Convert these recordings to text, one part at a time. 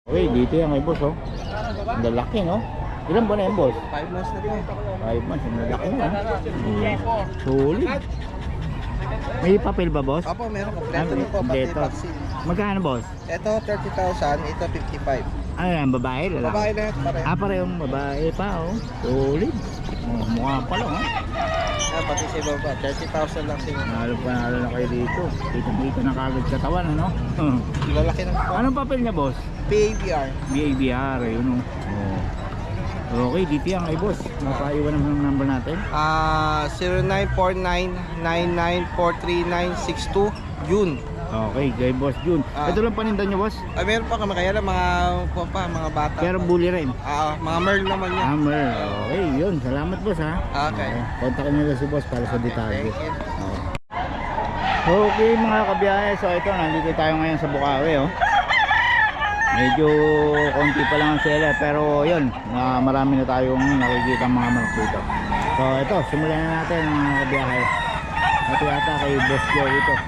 Okay, dito yan kay boss, oh. Ang lalaki, no? Ilan ba na yan, boss? 5 months na rin. 5 months, ang lalaki na. Solid. May papel ba, boss? Opo, meron. Kompleto na po. Pati Kompleto. vaccine. Magkano, boss? Ito 30,000, ito 55. Ano yan, babae? Lalaki? Babae lahat pareho. Parehong babae pa, oh. Solid. Oh, mukha pa lang, oh. Pati si baba, 30,000 lang sila. Panalo na kayo dito. Kita na kagad katawan, ano? Lalaki na po. Anong papel niya, boss? PABR. BABR, yun, oh. Okay, dito yan kay boss. Mapaiwan naman ang number natin. 0949-9943962 June. Okay, kay boss June. Ito lang panindan niyo, boss? Meron pa kami kaya lang mga bata. Pero bully rin. Mga merl naman yan. Hammer. Okay, yun. Salamat, boss, ha? Okay. Kontakin niyo lang si boss para sa detalye. Thank you. Okay, mga kabiyahe. So ito, nandito tayo ngayon sa Bukawi, oh. Medyo konti pa lang ang sela, pero yun, marami na tayong nakikita mga manok dito. So ito, simulan na natin mga kabiyahe. Ito yata kay Boss Joey ito.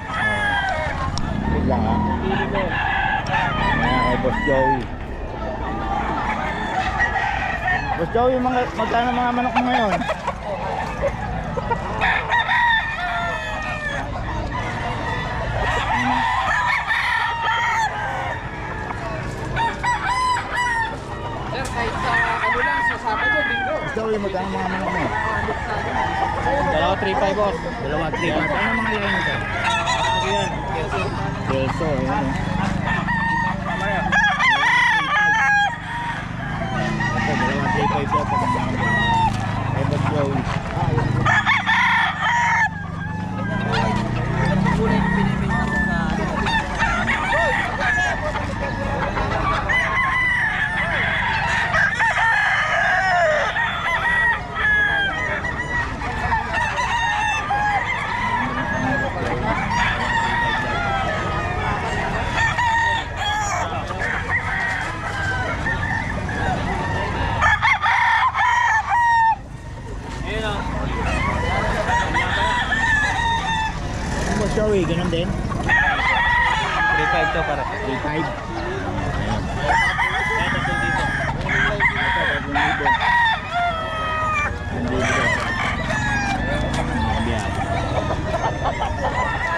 Wait lang, ha. Ayan, kay Boss Joey. Boss Joey, magkano mga manok mo ngayon? Joey, magkano mga manok mo? Dalawa 3.5 boss. Dalawa, 3 months. Ano mga line ito? Yan. Kelso, ayan, oh. Ito, dalawa, 3.5 daw. Ay, Boss Joey. Boss Joey, ganun din? 3.5 to para. 3.5.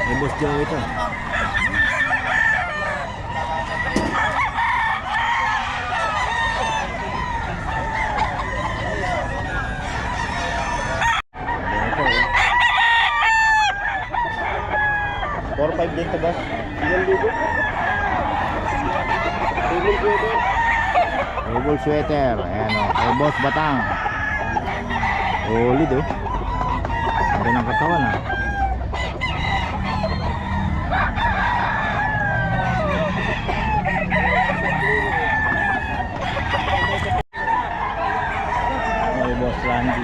May Boss Joey ito. Ito, 4-5 din ito, boss. Double sweater. Ayan, o. Kay Boss Batang. Solid, oh. Meron ang katawan, ah. Kay Boss Randy.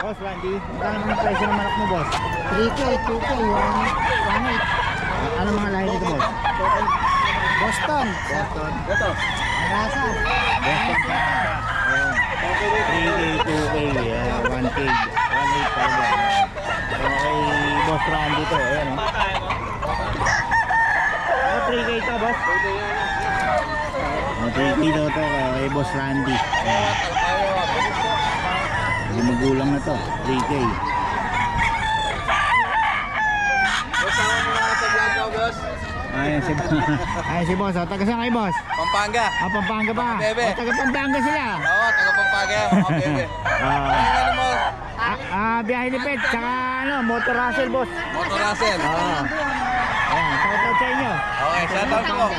Boss Randy, magkano naman presyo ng manok mo, boss? 3K, 2K, 1.8. Ano mga lahi nito, boss? Boston. Boston. Ito. Rasa. Boston pa. Ayan. 3K, 2K, 1K, 1.8 pa rin. Okay, Boss Randy to. Ayan, o. 3K to, boss? 3K daw to kay Boss Randy. Yung magulang na to, 3K. Ayan si boss. Taga saan kayo, boss? Pampanga. Pampanga ba? Bebe. Taga Pampanga sila. Oo, taga Pampanga. Mga bebe. Ano mo? Biyahe ni Pet, tsaka Motor Russell, boss. Motor Russell. Ayan, shoutout sa inyo. Okay, shoutout po.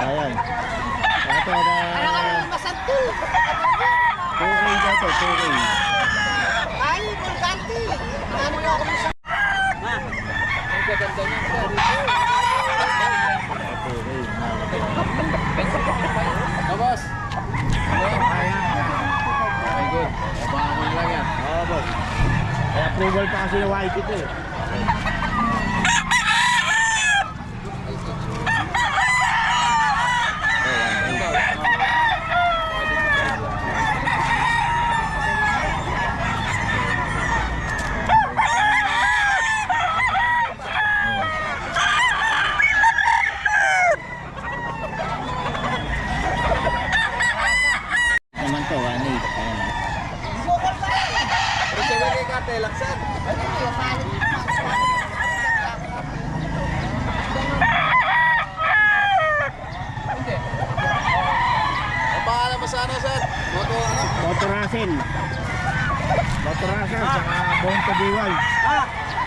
Ayan. Ito na 2K daw to, 2K. Ay, importante. Ano mo ako sa... Ang gaganda niya. Boss. Okay, good. Baka ko lang yan. Oo, boss. May approval pa kasi yung white ito, eh. Diwal.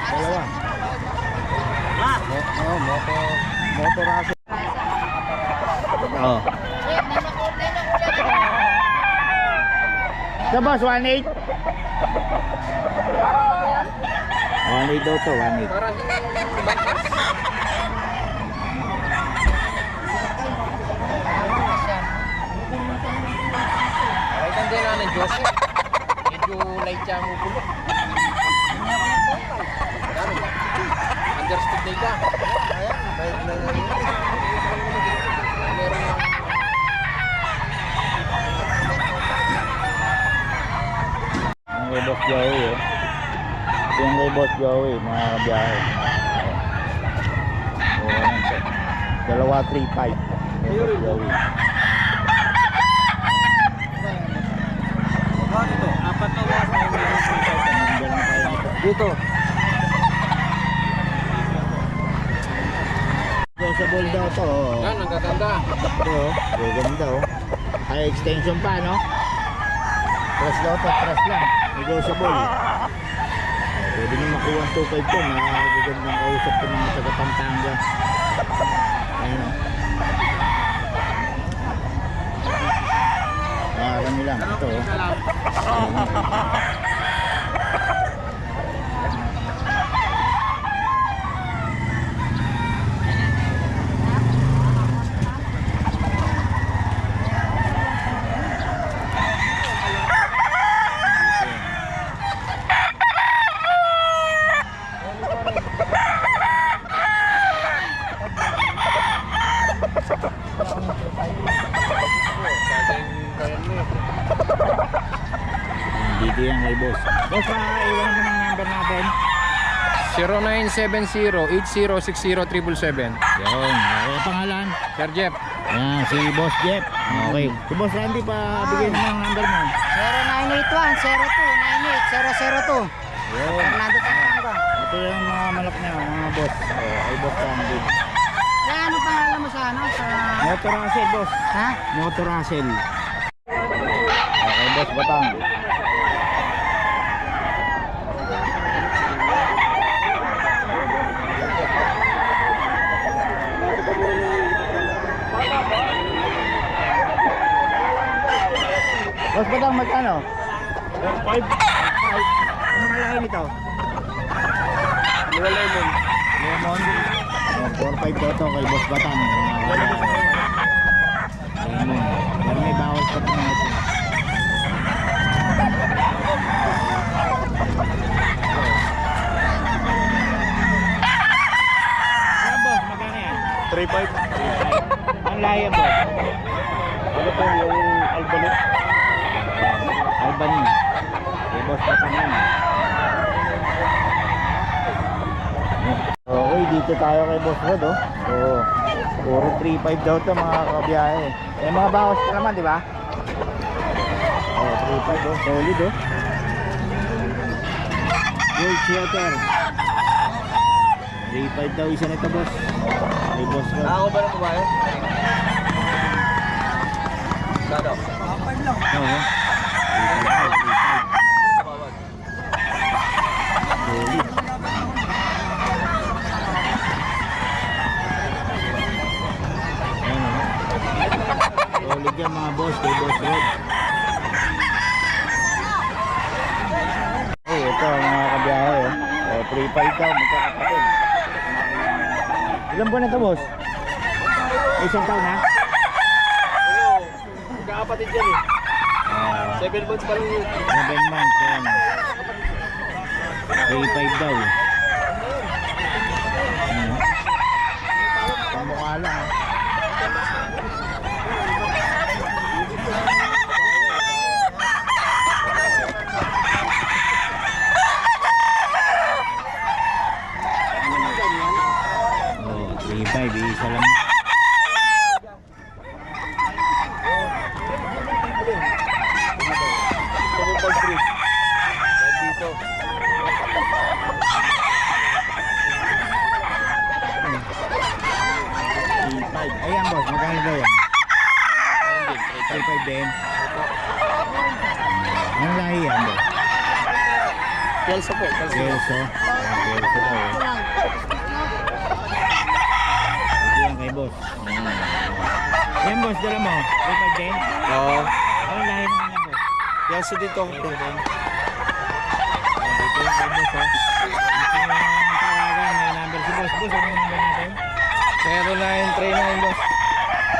Dalawa. Motor Russell. Oh. Sa boss, 1.8. 1.8 daw to, 1.8. Right ang din ng Diyos. Medyo light siya mo pulo. Understood na ika. Ayan, bayad na nga yun. Meron lang. Yung kay Boss Joey eh. Yung kay Boss Joey, mga kabiyahe. O, ano siya. Dalawa 3.5. Kay Boss Joey. Dito, 4 na oras na Dito. Sa ball daw to. Yan, ang gaganda. Ito, gaganda oh. High extension pa, no? Press daw to, press lang. Negotiable. Pwede nyo makuha ang 2.5 to. Magagandang kausap ko mga taga Pampanga. Ayun o. Marami lang. Ito oh. Dito yan kay boss. Boss, iwan mo ng number natin. 0970-8060-777. Yun. Okay, pangalan? Sir Jeff. Yan, si Boss Jeff. Okay. Si Boss Randy, pa bigyan mo ng number mo. 0981-0298-002. Yun. Fernando Pampanga. Ito yung mga malak niya, mga boss. Ay, Boss Randy. Kaya anong pangalan mo sa ano? Sa... Motor Russell, boss. Ha? Motor Russell. Okay, Boss Batang. Boss Batang, magkano? 5. Ano nga lahi nito? Lemon. Lemon. 4-5 daw to kay Boss Batang. Lemon. Pero may bawal pa rin ito. Ano boss, magkano yan? 3.5. Ang lahi boss? Ano po yung Albany? Albany. Kay Boss Batang yan. Okay, dito tayo kay Boss Rod oh. So, puro 3.5 daw to mga kabiyahe. Eh mga bawas pa naman, di ba? Oh, 3.5 oh, solid oh. Gold sweater. 3.5 daw isa nito boss. Kay Boss Rod. Ako ba na kumain? Sado. Oo. 3.5. Solid. Solid yan mga boss, kay Boss Rod. Oh, ito mga kabiyahe oh. Oh, 3.5 daw, magkakapatid. Ilan buwan na ito boss? Isang taon na? Oo. Magkakapatid yan eh. 7 months pa lang yun. 7 months yan. 3.5 daw. Pamukha lang ah. Oh, 3.5, isa lang. Dito. Ayan boss, magkano daw yan? 3.5 din. Anong lahi yan boss? Kelso po. Kelso. Kelso. Kelso daw eh. Ito yan kay boss. Yan boss, dala mo. 3.5 din? Oo. Ano lahi naman yan boss? Kelso dito. Dito yung kay boss ha. Ito yung tawagan, may number si boss. Boss, ano yung number natin? 0939 boss.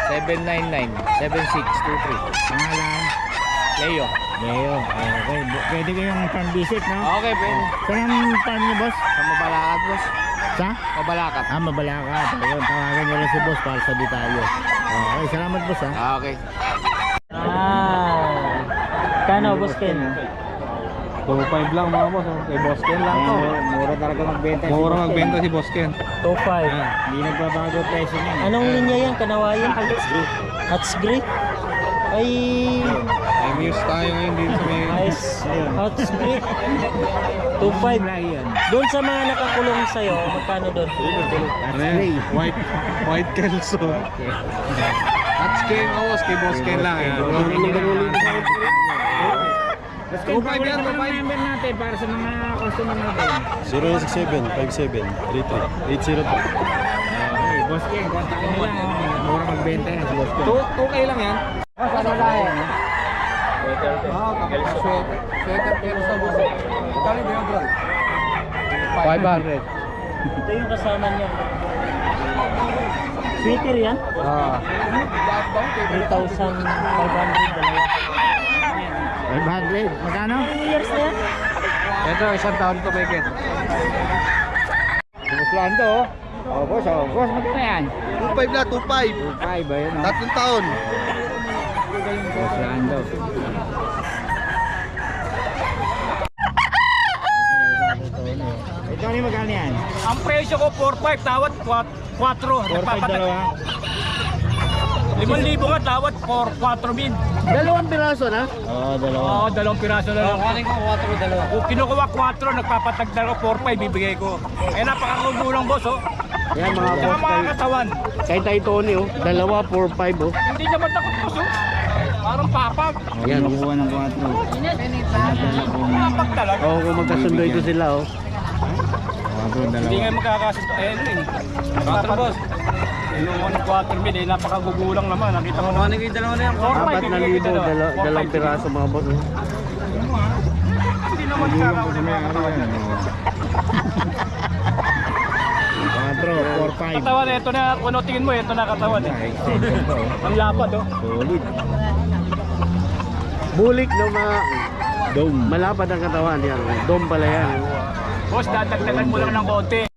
799-7623. Pangalan? Leo. Leo. Okay. Pwede kayong farm visit, no? Okay, pwede. Saan ang farm niyo boss? Sa Mabalakat boss. Sa? Mabalakat. Mabalakat. Ayun, tawagan nyo lang si boss para sa detalye. Okay, salamat boss ha. Okay. Kano, boss Ken? 2.5 lang mga boss. Kay Boss Ken lang to. Mura talaga magbenta. Mura magbenta si Boss Ken. 2.5. Hindi nagbabago presyo niyan. Anong linya yan? Kanawayan? Hats Grey? Ay, May muse tayo ngayon din sa may... nice. Hats Grey. 2.5. Lagi yan. Doon sa mga nakakulong sa'yo, magkano doon? Ano yan? White Kelso. That's Ken Owas. Kay Boss Ken lang. Kung pa yan, ang number natin para sa mga customer natin. 0967-57-33-80 po. Okay, Boss Ken, kontakin nyo lang. Mura magbenta yan si Boss Ken. 2K lang yan. Ano lahi? Sweater Kelso boss. Kali ba yung brand? 500. Ito yung kasama niya. Sweater yan? 3,500 dalawa. 500. Magkano? 2 years na yan? Ito, isang taon to may Ken. Boss Lando. Oh, boss, oh. Boss, magkano yan? 2.5 na, 2.5. 5 ba yun, oh? Tatlong taon. Boss Lando. Ito ano yung magkano yan? Ang presyo ko 4.5 tawad 4. 4.5 dalawa. 5,000 nga tawad 4,000. Dalawang piraso na? Oo, dalawa. Oo, 2 piraso na lang. Kunin ko 4 dalawa. Kung kinukuha 4, nagpapatagdal ko 4.5 bibigay ko. Eh napakakugulang boss oh. Yan mga Tsaka boss. mga katawan. Kay Tay Tony oh. Dalawa, 4.5 oh. Hindi naman takot boss oh. Parang papag. Yan, kinukuha ng 4. Papag talaga. Oo, kung magkasundo ito sila oh. 4, dalawa. Hindi nga magkakasundo. Eh ano eh. 4 boss. Kinukuha ng 4,000 eh. Napakagugulang naman. Nakita mo naman. Kunin ko yung dalawa na yan. 4,000, dalawang piraso mga boss oh. Hindi naman kakaulit. 4, 4, 5. Katawan, ito na. Kung tingin mo, ito na katawan eh. Extension pa, oh. Ang lapad oh. Solid. Bulik na Dome. malapad ang katawan yan. Dome pala yan. Boss, dadagdagan mo lang ng konti.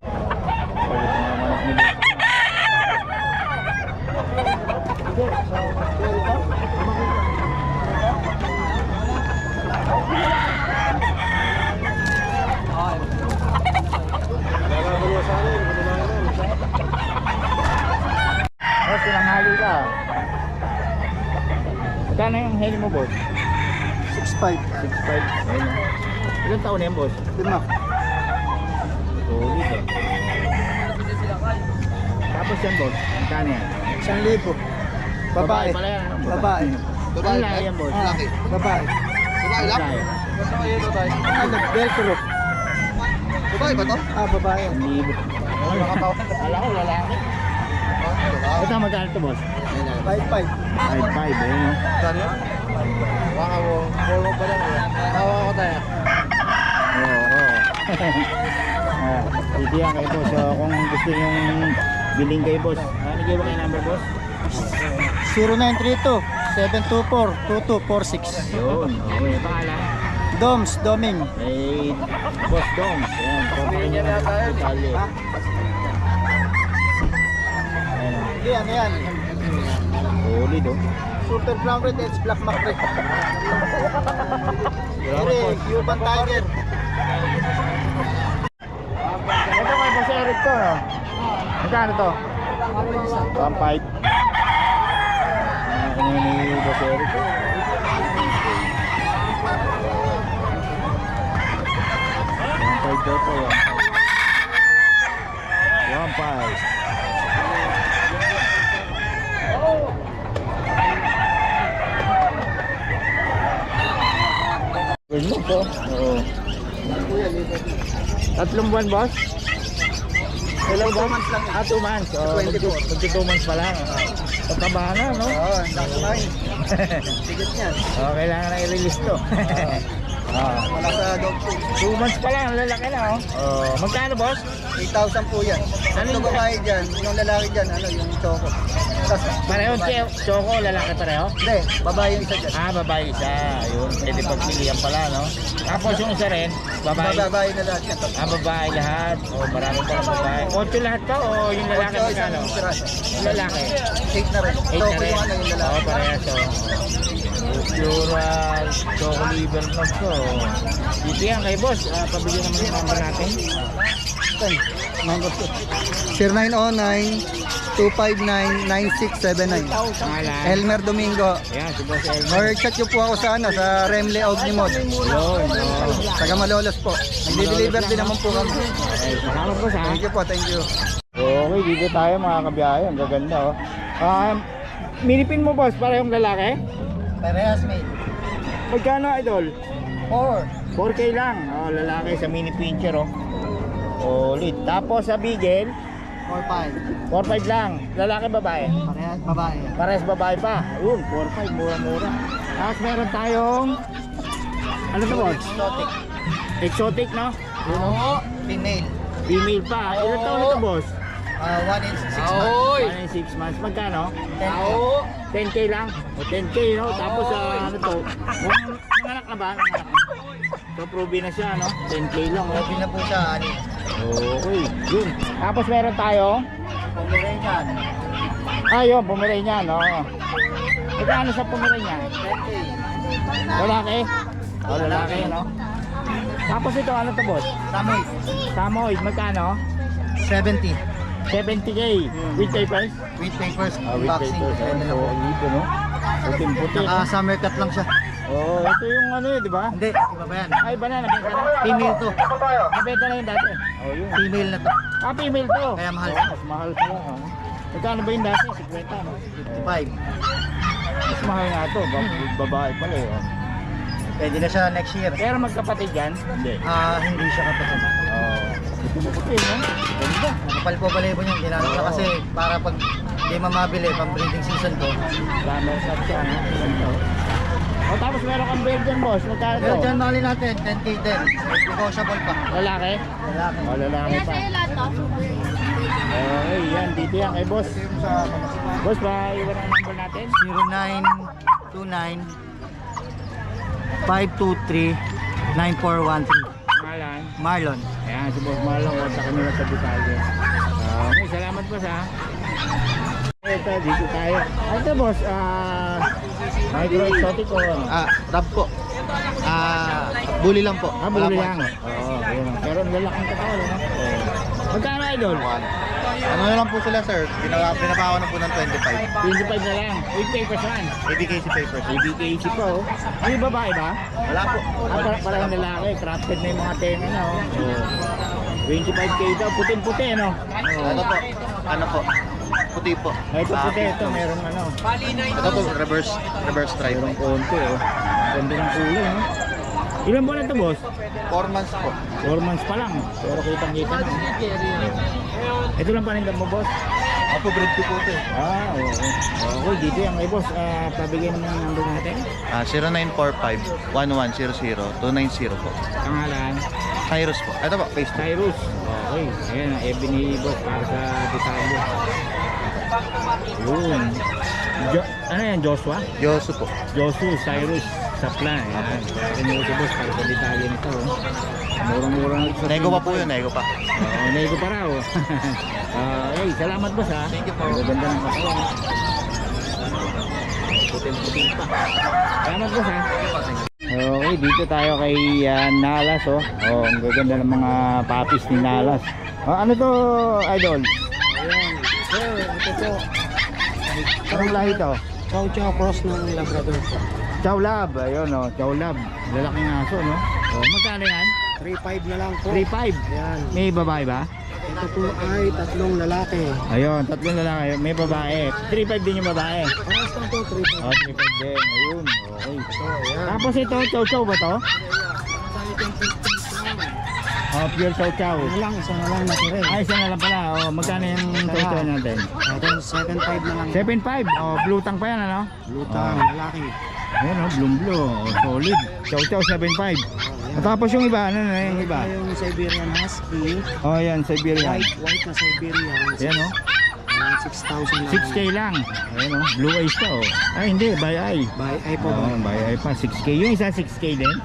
Boss, ilang hali ka? Magkano yung heli mo, boss? 6.5. 6.5. Ayun. Ilang taon na yan, boss? 5. Solid, eh. Tapos yan, boss. Magkano yan? 1,000. Babae. pala yan. Ano? Babae. Ano lahi yan, boss? Babae. Babae lang? Ano? Velcro. Babae ba to? Babae. Libo. Kala ko lalaki. Ito, magkano ito, boss? 5.5. 5.5, eh, no? Saan yun? Baka mo, polo pa lang. Tawa ko tayo. Oo. Hindi yan kay boss. So, kung gusto nyong biling kay boss, bigay mo kayo number, boss? 0932-724-2246. Yun. Okay, yung pangalan? Doms, Doming. Kay Boss Doms. Ayan, kontakin nyo na sa detalye. Ayan, oh. Hindi, ano yan? Solid, oh. Super Brown Red Edge Black Macre. Ere, Cuban Tiger. Ito kay Boss Eric to, no? Magkano to? 1.5. Ano ni Boss Eric? 1.5 daw po, 1.5. 1.5. Good look, oh. Oo. Tatlong buwan, boss? Ilang buwan? 2 months. Oh, magti 2 months pa lang. Pagkabahan na, no? Oo, ang kumain. Bigat niyan. Oh, kailangan na i-release to. Wala sa dog food. 2 months pa lang, lalaki na, oh. Oh, magkano, boss? 8,000 po yan. Ano babae dyan? Yung lalaki dyan, yung choco. Tapos, Pareho, choco, lalaki pareho? hindi, babae yung isa dyan. Babae isa. Ayun, pwede pagpilihan pala, no? Tapos yung isa rin, babae. Babae na lahat yan. Babae lahat. O, marami pa lang babae. 8 lahat to, o yung lalaki Ocho, magkano? isang piraso. Yung lalaki. 8 na rin. 8 na Choco rin. yung yung lalaki. Oo, parehas, o. Pure choco liver nose to. Dito yan kay boss. Pabigyan naman yung number natin. Number 2. 0909-259-9679. Pangalan. Elmer Domingo. Ayan, si boss Elmer. Or chat nyo po ako sa sa Remle Ognimod. Yun, o. Taga Malolos po. Nagdi-deliver din naman po kami. Okay, salamat boss, ha? Thank you po, thank you. Okay, dito tayo mga kabiyahe. Ang gaganda, oh. Minipin mo, boss, para yung lalaki? Parehas mate. Magkano, idol? 4. 4K lang. Oh, lalaki sa mini pincher, oh. Ulit. Tapos sa bigel, 4-5. 4-5 lang. Lalaki, babae. Parehas babae. Pares babae pa. Ayun, 4-5, mura-mura. Tapos meron tayong ano to, boss? Exotic. Exotic, no? Oo. Female. Female pa. Ilan taon ito, boss? 1 and 6 months. 1 and 6 months. Magkano? 10. 10K lang. O 10K, no? Tapos ano to? Nanganak na ba? Nanganak na. So, probe na siya, no? 10K lang, no? Pwede na po siya, ani. Okay, yun. Tapos meron tayo. Pomeranian. Yun, Pomeranian, no? Magkano sa Pomeranian? 10K. Lalaki? Lalaki, no? Tapos ito, ano to, boss? Samoy. Samoyed, magkano? 70. 70K. With papers? With papers. With Boxing. papers. Pwede na po. Dito, no? Puting-puti. Summer cut lang siya. Oh, ito yung ano yun, di ba? Hindi, iba ba yan? Ay, ba na, nabenta na? Female to. Nabenta na yun dati. Oh, yun. Female na to. Female to. Kaya mahal. Oh, mas mahal pa lang, oh. Magkano ba yung dati? 50, no? 55. Mas mahal nga to. Babae pala, eh. Oh. Pwede na siya next year. Pero magkapatid yan? Hindi. Hindi siya kapatid. Oh. Puti, no? Ganda. Nakapal po balibo niyan. Ginano siya kasi para pag hindi mamabili, pang breeding season ko. Glamour shot siya, no? Ganda, oh. Oh, tapos meron kang Belgian, boss. Magkano to? Pero dyan mali natin, 10K din. Negotiable pa. Lalaki? Lalaki. Oh, lalaki pa. Okay, yan. Dito yan kay boss. Boss, ba iwan ang number natin? 0929-523-9413. Pangalan? Marlon. Ayan, si Boss Marlon. Kontak nyo lang sa detalye. Okay, salamat boss, ha. Ito, dito tayo. Ito, boss. Micro exotic o ano? Rab po. Bully lang po. Buli lang. Oo, ayun. Pero ang lalaking katawan, ano? Magkano, idol? Ano na lang po sila, sir? Pinabawa na po ng 25. 25 na lang. With papers man. ABKC papers. ABKC pa, oh. Ano yung babae ba? Wala po. Parang lalaki. Crafted na yung mga tenga na, oh. 25K daw. Puting-puti, no? Ano po? Ano po? Puti po. Ito puti, ito. Merong ano. Ito po, reverse stripe. Merong konti, oh. Ganda ng kulay, no? Ilan buwan na ito, boss? 4 months po. 4 months pa lang. Pero kitang-kita na. Ito lang panindan mo, boss? Ako, breed ko po ito eh. Oo. Okay, dito yan kay boss. Pabigyan naman ng number natin. 0945-1100-290 po. Pangalan? Cyrus po. Ito po, Facebook. Cyrus. Okay. Ayan, FB ni boss para sa detalye. Yun. Ano yan, Joshua? Yosu po. Joshua, Cyrus. Sapla. Ayan. Kanya si boss para sa detalye nito. Oh. Murang-mura na ito. Nego pa po yun, nego pa. Oo, nego pa raw. Hey, salamat boss, ha. Thank you po. Ang ganda ng katawan. Puting-puting pa. Salamat boss, ha. Okay, dito tayo kay Nalas, oh. Oh, ang gaganda ng mga puppies ni Nalas. Oh, ano to, idol? Ayan. Sir, ito po. Anong lahi to? Chow Chow cross ng Labrador po. Chow Lab, ayun, oh, Chow Lab. Lalaking aso, no? Oh, magkano yan? 3.5 na lang po. 3.5. Ayan. May babae ba? Ito po ay 3 lalaki. Ayun, 3 lalaki. May babae. 3.5 din yung babae. Paras lang po, 3.5. Oh, 3.5 din. Ayun, okay. So, ayan. Tapos ito, chow chow ba to? Oh, pure chow chow. Ano lang, isa na lang natira eh. Ay, isa na lang pala. Oh, magkano yung chow chow natin? Ito, 7.5 na lang. 7.5. Oh, blue tang pa yan, ano? Lutang, lalaki. Ayan, oh, blue. Oh, solid. Chow chow, 7.5. At tapos yung iba, ano na yung iba? Ito yung Siberian Husky. Oh, yan, Siberian. White na Siberian. Ayan, oh. 6,000 lang. 6K lang. Ayan, oh. Blue eyes pa, oh. Ay, hindi, by eye. By eye po ba? Oh, by eye pa, 6K. Yung isa, 6K din.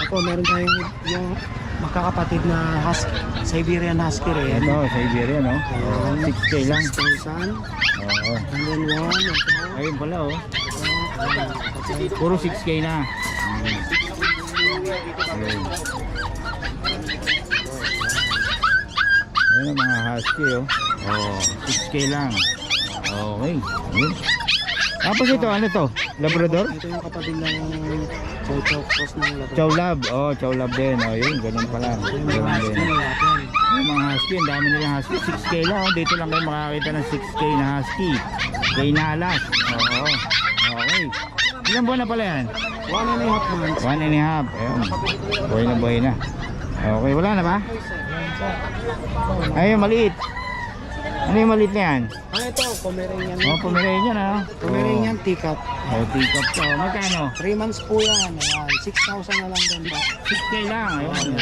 Ako, meron tayong yung makakapatid na Husky. Siberian Husky rin. Ito, Siberian, oh. Oh, 6K lang. 6,000. Oo. And then one. Ito. Ayun pala, oh. Puro 6K na. Ayun. Ayun ang mga husky, oh. Oh, 6K lang. Okay. Ayun. Tapos ito, ano to? Labrador? Ito yung kapatid ng Chow Cross ng Labrador. Chow Lab. Oh, Chow Lab din. Oh, yun, ganun pala. Yung Ganun mga din. Husky na natin. Yung mga husky, ang dami nilang husky. 6K lang, oh. Dito lang kayo makakita ng 6K na husky. Kay Nalas. Oo. Okay. Ilang buwan na pala yan? 1.5 months. 1.5. Ayun. Buhay na. Okay, wala na ba? Ayun, maliit. Ano yung maliit na yan? Ah, ito, Pomeranian. Oh, Pomeranian, ah. Pomeranian teacup. Oh, teacup to. Magkano? 3 months po yan. Ayan, 6,000 na lang din ba? 6K lang. Ayun.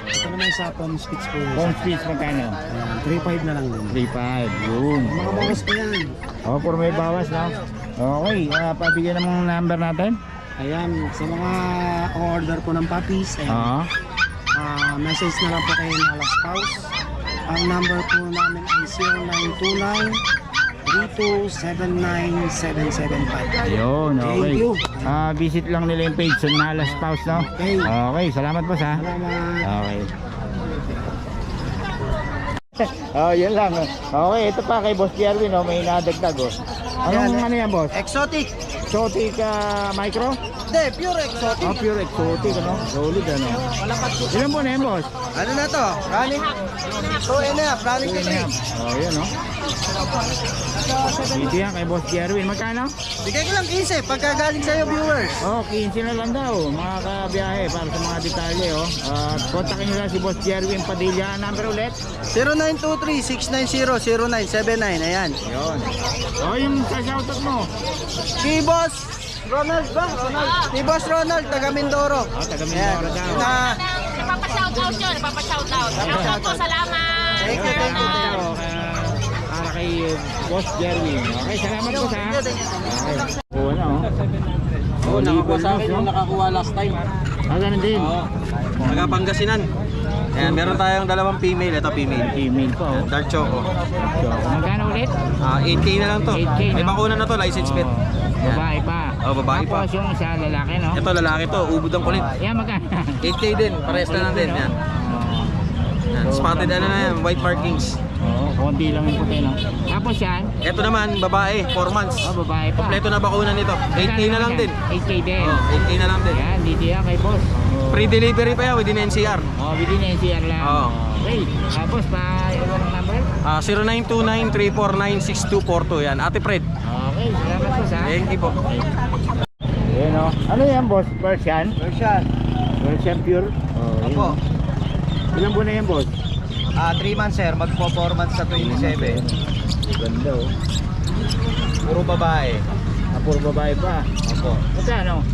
Ito naman sa Palm Spits po. Phone speech magkano? Ayan, 3.5 na lang din. 3.5. Yun. Mga bawas po yan. Oh, puro may bawas, no? Okay, pabigyan ng number natin. Ayan, sa mga order po ng puppies, ayan, Oo. message na lang po kayo na Alas House. Ang number po namin ay 0929-3279-775. Ayun, okay. Thank you. Visit lang nila yung page sa Nalas Spouse, no? Okay. Okay, salamat boss, ha? Salamat. Okay. Oh, yun lang. Okay, ito pa kay Boss Jerwin, oh, may nadagdag, oh. Anong ano yan, boss? Exotic. Exotic micro? Hindi, pure exotic. Oh, pure exotic, ano? Solid, ano? Ilan po na yan, boss? Ano na to? Running? 2.5, running to 3. Oh, yun, oh. Dito yan kay Boss Jerwin. Magkano? Bigay ko lang 15 pagka galing sa'yo viewers. Oh, 15 na lang daw, mga kabiyahe, para sa mga detalye, oh. Kontakin nyo lang si Boss Jerwin Padilla. Number ulit? 0923-690-0979. Ayan. Yun. Oh, yung sa shoutout mo. Si Boss Ronald ba? Ronald. Si Boss Ronald, taga Mindoro. Oh, taga Mindoro daw. Napapa-shoutout yun, napapa-shoutout. Shoutout po, salamat. Thank you, thank you. Para kay Boss Jerwin. Okay, salamat po sa. Okay. Oo na, oh. Oo, nakakuha sa akin yung nakakuha last time. Ganun din. Oo. Taga Pangasinan. Ayan, meron tayong dalawang female. Ito female. Email po, oh. Dark Choco. So, magkano ulit? 8K na lang to. 8K, May no? bakuna na to, license plate. Ayan. Babae pa. Oh, babae pa. Tapos yung isa lalaki, no? Ito lalaki to, ubod ang kulit. Yan, magkano? 8K din, parehas na lang din. Yan. Yan. Spotted ano na yan, white markings. Oo, konti lang yung puti, no? Tapos yan, Ito naman, babae, 4 months. oh, babae pa. Kompleto na bakuna nito. 8K na lang din. 8K din. Oh, 8K na lang din. Yan, dito yan kay Boss. Oh. Free delivery pa yan within NCR. Oh, within NCR lang. Oo. Okay, tapos pa, yung number? 0929-349-6242. Yan, Ate Fred. Okay, salamat po sa. Thank you po. Ayan, oh. Ano yan, Boss? Persian? Persian. Persian pure? Oh, yun. Opo. Ilang buwan na yan, Boss? 3 months sir, magpo 4 months sa 27. Ganda, oh. Puro babae. Puro babae pa. Opo. Magkano?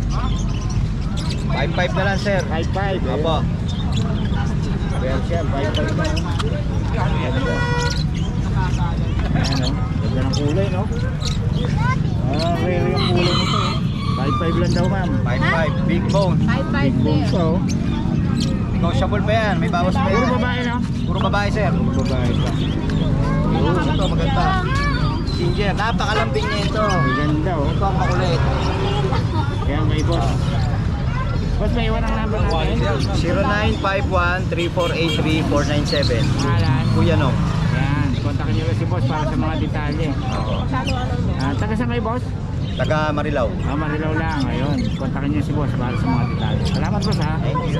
5.5 na lang sir. 5.5. Opo. Persian, 5.5 na. Ganda. Ayan, oh. Ganda ng kulay, no? Rare yung kulay nito, eh. 5.5 lang daw, ma'am. 5.5. Big bone. Big bone pa, oh. Negotiable pa yan. May bawas pa Puro yan. babae, no? Puro babae sir. Puro babae pa. Ito maganda. Ginger. Napakalambing niya ito. Ganda, oh. Ito ang makulit. Kaya may boss. Boss, may iwan ang number natin. 0951-3483-497. Pangalan. Kuya Nong. Yan, kontakin nyo lang si boss para sa mga detalye. Taga sa may boss? Taga Marilao. Marilaw lang, ayun. Kontakin nyo si boss para sa mga detalye. Salamat boss, ha. Thank you.